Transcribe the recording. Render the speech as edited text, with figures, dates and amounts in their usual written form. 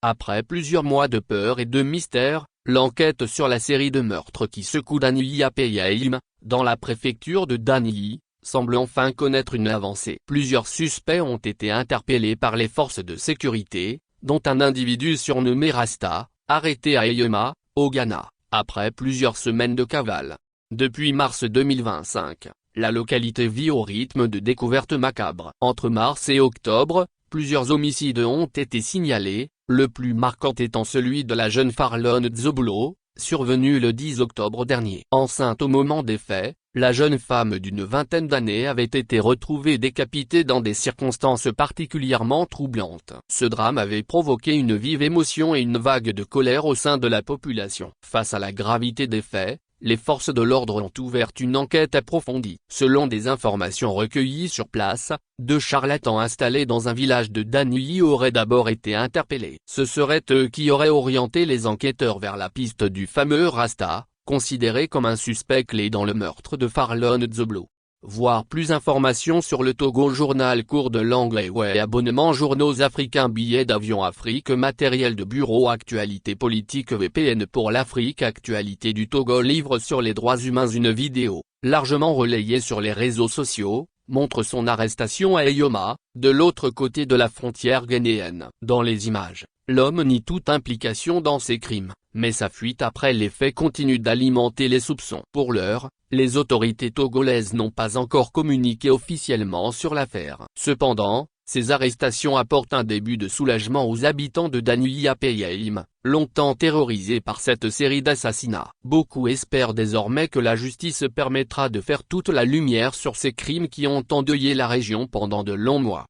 Après plusieurs mois de peur et de mystère, l'enquête sur la série de meurtres qui secoue Danyliapeyaim, dans la préfecture de Danyli, semble enfin connaître une avancée. Plusieurs suspects ont été interpellés par les forces de sécurité, dont un individu surnommé Rasta, arrêté à Eyema, au Ghana, après plusieurs semaines de cavale. Depuis mars 2025, la localité vit au rythme de découvertes macabres. Entre mars et octobre, plusieurs homicides ont été signalés, le plus marquant étant celui de la jeune Farlone Dzobolo, survenu le 10 octobre dernier. Enceinte au moment des faits, la jeune femme d'une vingtaine d'années avait été retrouvée décapitée dans des circonstances particulièrement troublantes. Ce drame avait provoqué une vive émotion et une vague de colère au sein de la population. Face à la gravité des faits, les forces de l'ordre ont ouvert une enquête approfondie. Selon des informations recueillies sur place, 2 charlatans installés dans un village de Danyli auraient d'abord été interpellés. Ce seraient eux qui auraient orienté les enquêteurs vers la piste du fameux Rasta, considéré comme un suspect clé dans le meurtre de Farlone Dzobolo. Voir plus d'informations sur le Togo Journal cours de l'anglais ouais abonnement journaux africains billets d'avion Afrique matériel de bureau actualité politique VPN pour l'Afrique actualité du Togo livre sur les droits humains une vidéo, largement relayée sur les réseaux sociaux, montre son arrestation à Eyoma, de l'autre côté de la frontière ghanéenne. Dans les images, l'homme nie toute implication dans ces crimes, mais sa fuite après les faits continue d'alimenter les soupçons. Pour l'heure, les autorités togolaises n'ont pas encore communiqué officiellement sur l'affaire. Cependant, ces arrestations apportent un début de soulagement aux habitants de Danyliapeyaim, longtemps terrorisés par cette série d'assassinats. Beaucoup espèrent désormais que la justice permettra de faire toute la lumière sur ces crimes qui ont endeuillé la région pendant de longs mois.